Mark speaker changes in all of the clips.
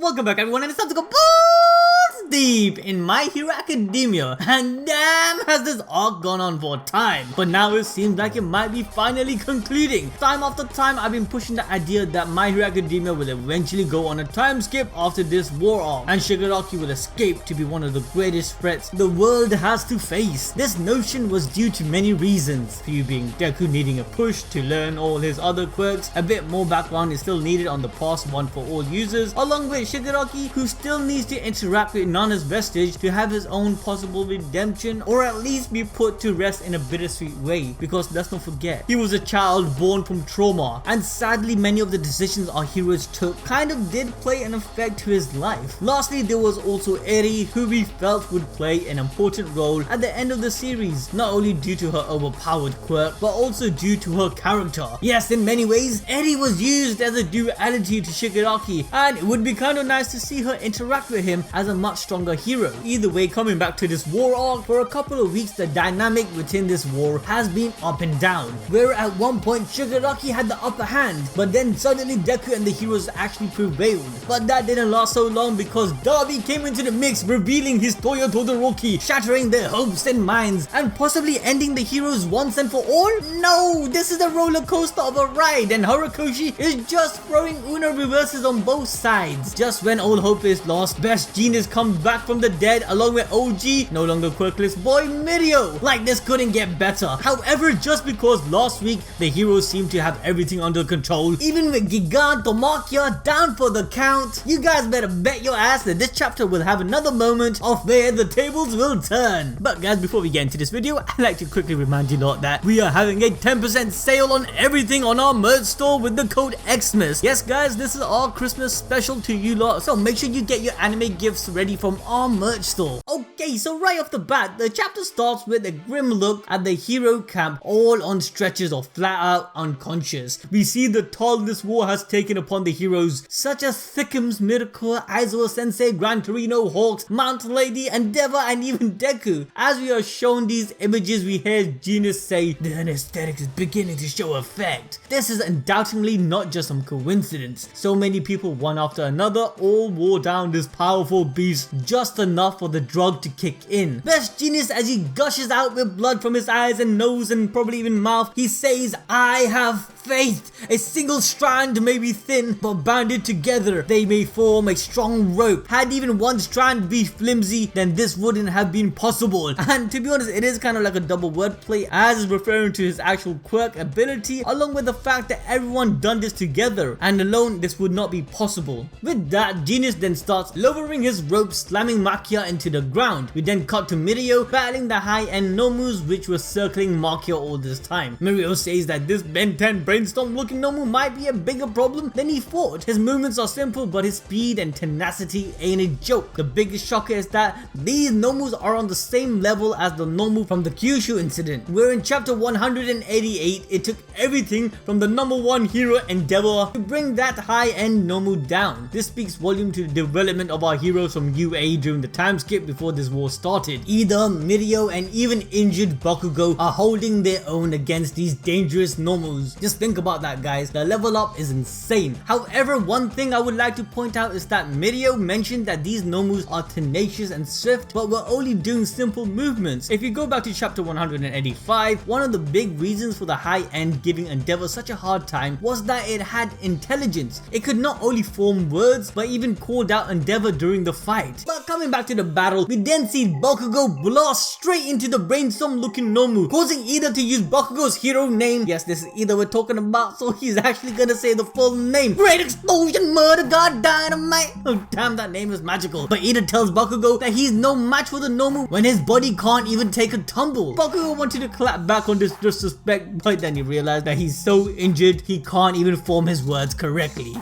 Speaker 1: welcome back everyone, and it's time to go balls deep in My Hero Academia. And damn, has this arc gone on for a time, but now it seems like it might be finally concluding. Time after time I've been pushing the idea that My Hero Academia will eventually go on a time skip after this war arc, and Shigaraki will escape to be one of the greatest threats the world has to face. This notion was due to many reasons, few being Deku needing a push to learn all his other quirks, a bit more background is still needed on the past one for all users, along with Shigaraki, who still needs to interact with Nana's vestige to have his own possible redemption, or at least be put to rest in a bittersweet way, because let's not forget, he was a child born from trauma, and sadly many of the decisions our heroes took kind of did play an effect to his life. Lastly, there was also Eri, who we felt would play an important role at the end of the series, not only due to her overpowered quirk, but also due to her character. Yes, in many ways, Eri was used as a duality to Shigaraki, and it would be kind of nice to see her interact with him as a much stronger hero. Either way, coming back to this war arc, for a couple of weeks the dynamic within this war has been up and down, where at one point Shigaraki had the upper hand, but then suddenly Deku and the heroes actually prevailed. But that didn't last so long, because Dabi came into the mix, revealing his Toya Todoroki, shattering their hopes and minds, and possibly ending the heroes once and for all? No, this is a roller coaster of a ride, and Horikoshi is just throwing Uno reverses on both sides. Just when all hope is lost, best Jeanist comes back from the dead along with Oji, no longer quirkless boy Mirio. Like, this couldn't get better. However, just because last week the heroes seem to have everything under control, even with GIGANTOMACHI down for the count, you guys better bet your ass that this chapter will have another moment of where the tables will turn. But guys, before we get into this video, I'd like to quickly remind you lot that we are having a 10% sale on everything on our merch store with the code XMAS. Yes guys, this is our Christmas special to you lot, so make sure you get your anime gifts ready from our merch store. Okay, so right off the bat, the chapter starts with a grim look at the hero camp, all on stretchers or flat out unconscious. We see the toll this war has taken upon the heroes, such as Thickums, Miracle, Aizawa Sensei, Gran Torino, Hawks, Mount Lady, Endeavour, and even Deku. As we are shown these images, we hear Jeanist say, "The anesthetics is beginning to show effect." This is undoubtedly not just some coincidence. So many people, one after another, all wore down this powerful beast just enough for the drug to kick in. Best Jeanist, as he gushes out with blood from his eyes and nose and probably even mouth, he says, "I have faith. A single strand may be thin, but banded together they may form a strong rope. Had even one strand be flimsy, then this wouldn't have been possible." And to be honest, it is kind of like a double wordplay, as is referring to his actual quirk ability, along with the fact that everyone done this together, and alone this would not be possible. With that, Jeanist then starts lowering his rope, slamming Makia into the ground. We then cut to Mirio battling the high-end Nomus, which were circling Makia all this time. Mirio says that this Ben 10 brainstorm looking Nomu might be a bigger problem than he thought. His movements are simple, but his speed and tenacity ain't a joke. The biggest shocker is that these Nomus are on the same level as the Nomu from the Kyushu incident, where in chapter 188 it took everything from the #1 hero Endeavour to bring that high-end Nomu down. This speaks volume to the development of our heroes from UA during the time skip before this war started. Either Mirio and even injured Bakugo are holding their own against these dangerous Nomus. Just think about that guys, the level up is insane. However, one thing I would like to point out is that Mirio mentioned that these Nomus are tenacious and swift, but were only doing simple movements. If you go back to chapter 185, one of the big reasons for the high end giving Endeavour such a hard time was that it had intelligence. It could not only form words, but even called out Endeavour during the fight. But coming back to the battle, we then see Bakugo blast straight into the brainstorm looking Nomu, causing Ida to use Bakugo's hero name. Yes, this is Ida we're talking about, so he's actually gonna say the full name. Great explosion, murder, god, dynamite. Oh damn, that name is magical. But Ida tells Bakugo that he's no match for the Nomu when his body can't even take a tumble. Bakugo wanted to clap back on this disrespect, but then he realized that he's so injured he can't even form his words correctly.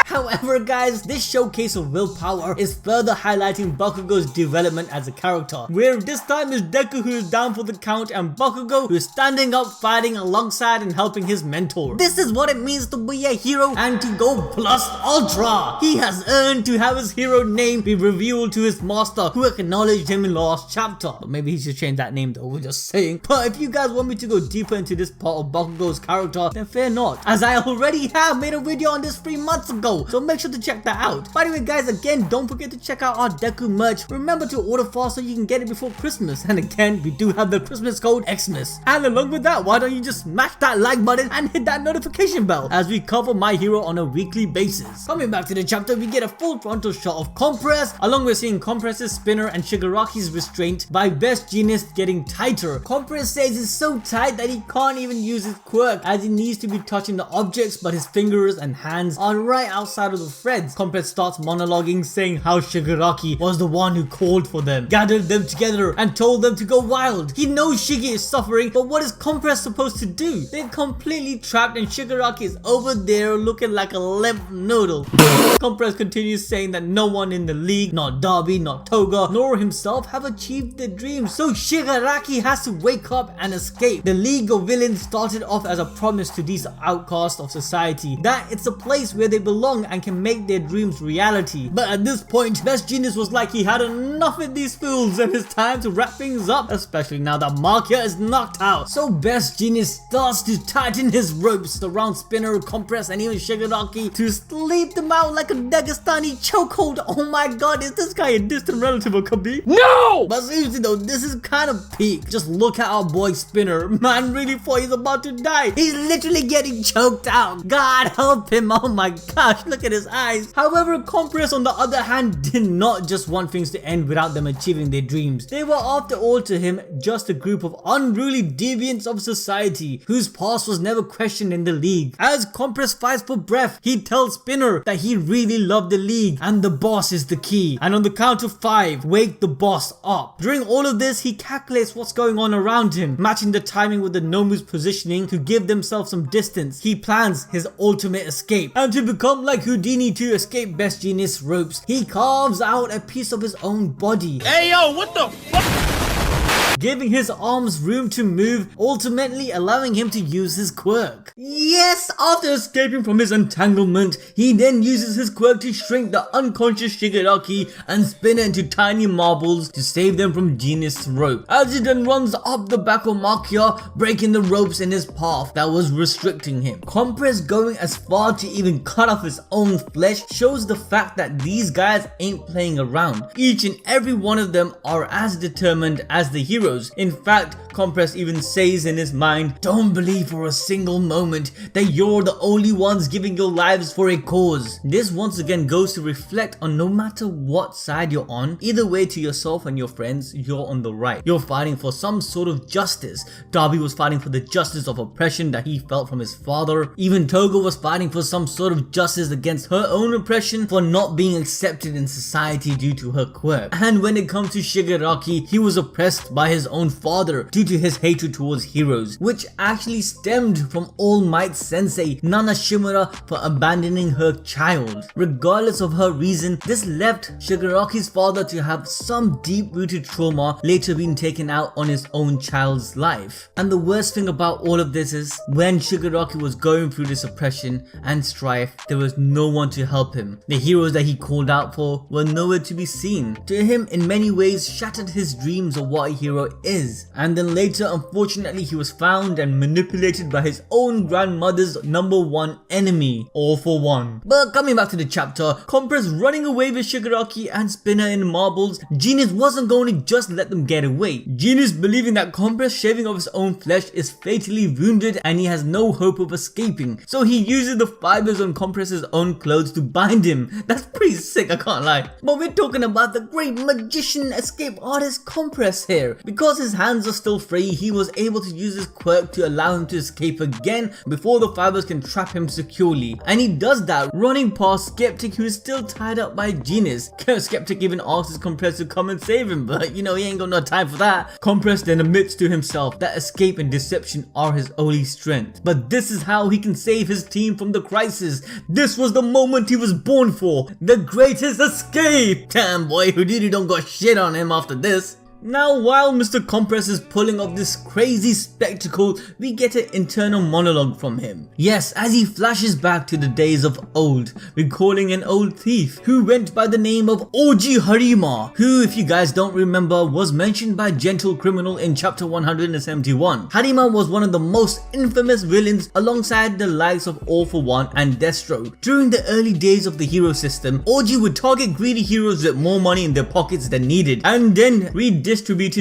Speaker 1: However, guys, this showcase of willpower is further highlighting Bakugo's development as a character, where this time is Deku who is down for the count and Bakugo who is standing up, fighting alongside and helping his mentor. This is what it means to be a hero and to go plus ultra. He has earned to have his hero name be revealed to his master who acknowledged him in last chapter. But maybe he should change that name though, we're just saying. But if you guys want me to go deeper into this part of Bakugo's character, then fear not, as I already have made a video on this 3 months ago, so make sure to check that out. By the way guys, again, don't forget to check out our Deku merch. Remember to order fast so you can get it before Christmas, and again, we do have the Christmas code Xmas. And along with that, why don't you just smash that like button and hit that notification bell as we cover My Hero on a weekly basis. Coming back to the chapter, we get a full frontal shot of Compress, along with seeing Compress's spinner and Shigaraki's restraint by Best Jeanist getting tighter. Compress says it's so tight that he can't even use his quirk as he needs to be touching the objects, but his fingers and hands are right outside of the threads. Compress starts monologuing, saying how Shigaraki was the one who called for them, gathered them together and told them to go wild. He knows Shigi is suffering, but what is Compress supposed to do? They're completely trapped and Shigaraki is over there looking like a limp noodle. Compress continues saying that no one in the league, not Dabi, not Toga, nor himself have achieved their dreams, so Shigaraki has to wake up and escape. The League of Villains started off as a promise to these outcasts of society that it's a place where they belong and can make their dreams reality. But at this point, Best Jeanist was like he had enough of these fools and it's time to wrap things up, especially now that Markia is knocked out. So Best Jeanist starts to tighten his ropes around Spinner, Compress and even Shigaraki to sleep them out like a Dagestani chokehold. Oh my god, is this guy a distant relative of Kabi? No! But seriously though, this is kind of peak. Just look at our boy Spinner. Man really thought he's about to die. He's literally getting choked out. God help him. Oh my gosh, look at his eyes. However, Compress on the other hand did not just want things to end without them achieving their dreams. They were after all to him just a group of unruly deviants of society whose past was never questioned in the league. As Compress fights for breath, he tells Spinner that he really loved the league and the boss is the key. And on the count of 5, wake the boss up. During all of this, he calculates what's going on around him, matching the timing with the Nomu's positioning to give themselves some distance. He plans his ultimate escape, and to become like Houdini to escape Best Jeanist's ropes, he carves out a piece of his own body. Hey yo, what the fuck? Giving his arms room to move, ultimately allowing him to use his quirk. Yes, after escaping from his entanglement, he then uses his quirk to shrink the unconscious Shigaraki and spin it into tiny marbles to save them from Jeanist's rope. As he then runs up the back of Markia, breaking the ropes in his path that was restricting him. Compress going as far to even cut off his own flesh shows the fact that these guys ain't playing around. Each and every one of them are as determined as the heroes. In fact, Compress even says in his mind, don't believe for a single moment that you're the only ones giving your lives for a cause. This once again goes to reflect on no matter what side you're on, either way to yourself and your friends, you're on the right. You're fighting for some sort of justice. Dabi was fighting for the justice of oppression that he felt from his father. Even Toga was fighting for some sort of justice against her own oppression for not being accepted in society due to her quirk. And when it comes to Shigaraki, he was oppressed by his own father due to his hatred towards heroes, which actually stemmed from All Might Sensei Nana Shimura for abandoning her child. Regardless of her reason, this left Shigaraki's father to have some deep-rooted trauma later being taken out on his own child's life. And the worst thing about all of this is, when Shigaraki was going through this oppression and strife, there was no one to help him. The heroes that he called out for were nowhere to be seen. To him, in many ways, shattered his dreams of what a hero is. And then later, unfortunately, he was found and manipulated by his own grandmother's #1 enemy, All for One. But coming back to the chapter, Compress running away with Shigaraki and Spinner in marbles, Jeanist wasn't going to just let them get away. Jeanist, believing that Compress shaving off his own flesh is fatally wounded and he has no hope of escaping, so he uses the fibers on Compress's own clothes to bind him. That's pretty sick, I can't lie. But we're talking about the great magician escape artist Compress here, Because his hands are still free, he was able to use his quirk to allow him to escape again before the fibers can trap him securely. And he does that running past Skeptic, who is still tied up by Jeanist. Skeptic even asks his Compress to come and save him, but you know he ain't got no time for that. Compress then admits to himself that escape and deception are his only strength. But this is how he can save his team from the crisis. This was the moment he was born for. The greatest escape! Damn boy, Houdini don't got shit on him after this. Now, while Mr. Compress is pulling off this crazy spectacle, we get an internal monologue from him. Yes, as he flashes back to the days of old, recalling an old thief who went by the name of Oji Harima, who, if you guys don't remember, was mentioned by Gentle Criminal in chapter 171. Harima was one of the most infamous villains alongside the likes of All For One and Destro. During the early days of the hero system, Oji would target greedy heroes with more money in their pockets than needed, and then redistributed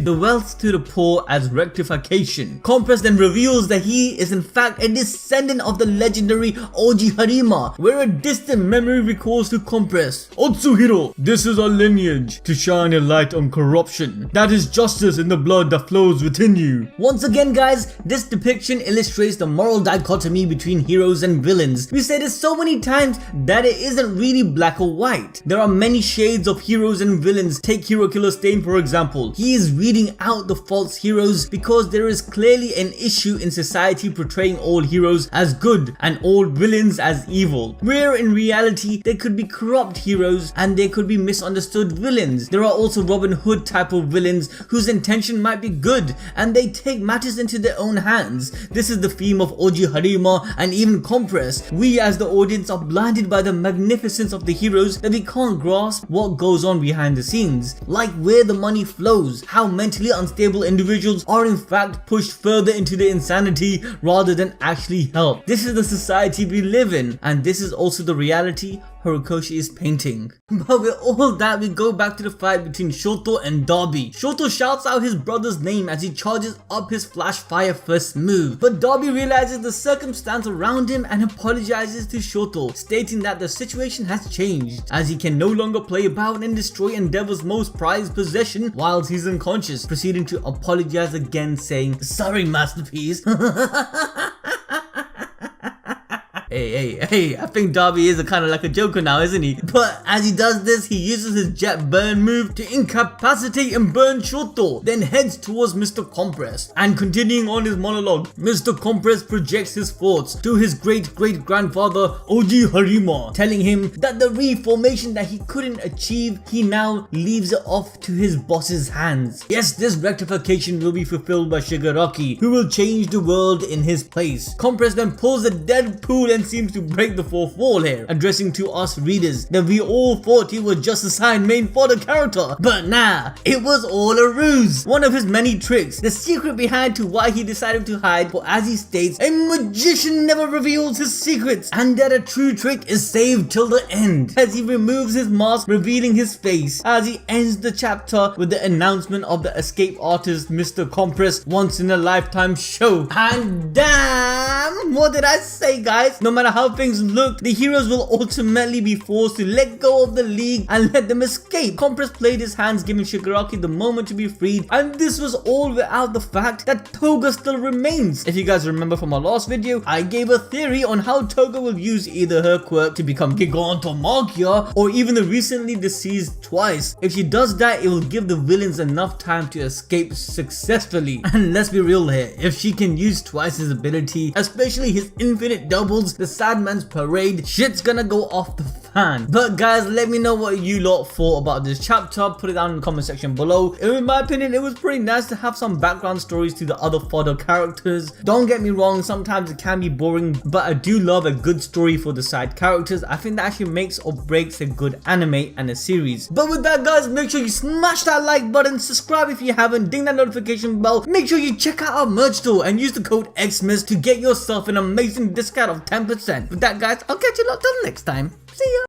Speaker 1: the wealth to the poor as rectification. Compress then reveals that he is in fact a descendant of the legendary Oji Harima, where a distant memory recalls to Compress, "Atsuhiro, this is our lineage, to shine a light on corruption. That is justice in the blood that flows within you." Once again guys, this depiction illustrates the moral dichotomy between heroes and villains. We say this so many times that it isn't really black or white. There are many shades of heroes and villains. Take Hero Killer Stain for example. He is reading out the false heroes because there is clearly an issue in society portraying all heroes as good and all villains as evil, where in reality there could be corrupt heroes and there could be misunderstood villains. There are also Robin Hood type of villains whose intention might be good and they take matters into their own hands. This is the theme of Oji Harima and even Compress. We as the audience are blinded by the magnificence of the heroes that we can't grasp what goes on behind the scenes, like where the money flows, how mentally unstable individuals are in fact pushed further into the insanity rather than actually help. This is the society we live in, and this is also the reality Horikoshi is painting. But with all that, we go back to the fight between Shoto and Dabi. Shoto shouts out his brother's name as he charges up his flash fire first move, but Dabi realizes the circumstance around him and apologizes to Shoto, stating that the situation has changed as he can no longer play about and destroy Endeavor's most prized possession whilst he's unconscious, proceeding to apologize again, saying, "Sorry masterpiece." Hey, I think Dabi is kind of like a joker now, isn't he? But as he does this, he uses his jet burn move to incapacitate and burn Shoto, then heads towards Mr. Compress. And continuing on his monologue, Mr. Compress projects his thoughts to his great-great-grandfather Oji Harima, telling him that the reformation that he couldn't achieve, he now leaves it off to his boss's hands. Yes, this rectification will be fulfilled by Shigaraki, who will change the world in his place. Compress then pulls a Deadpool and seems to break the fourth wall here, addressing to us readers that we all thought he was just assigned main fodder character, but nah, it was all a ruse. One of his many tricks, the secret behind to why he decided to hide, for as he states, a magician never reveals his secrets, and that a true trick is saved till the end, as he removes his mask, revealing his face, as he ends the chapter with the announcement of the escape artist Mr. Compress once in a lifetime show. And damn, what did I say guys? No matter how things look, the heroes will ultimately be forced to let go of the league and let them escape. Compress played his hands, giving Shigaraki the moment to be freed, and this was all without the fact that Toga still remains. If you guys remember from our last video, I gave a theory on how Toga will use either her quirk to become GIGANTOMACHI or even the recently deceased Twice. If she does that, it will give the villains enough time to escape successfully. And let's be real here, if she can use Twice's ability, especially his infinite doubles, the Sad Man's Parade, shit's gonna go off the fan. But guys, let me know what you lot thought about this chapter. Put it down in the comment section below. In my opinion, it was pretty nice to have some background stories to the other fodder characters. Don't get me wrong, sometimes it can be boring, but I do love a good story for the side characters. I think that actually makes or breaks a good anime and a series. But with that guys, make sure you smash that like button, subscribe if you haven't, ding that notification bell, make sure you check out our merch store and use the code XMIS to get yourself an amazing discount of 10%. With that guys, I'll catch you lot till next time. See ya!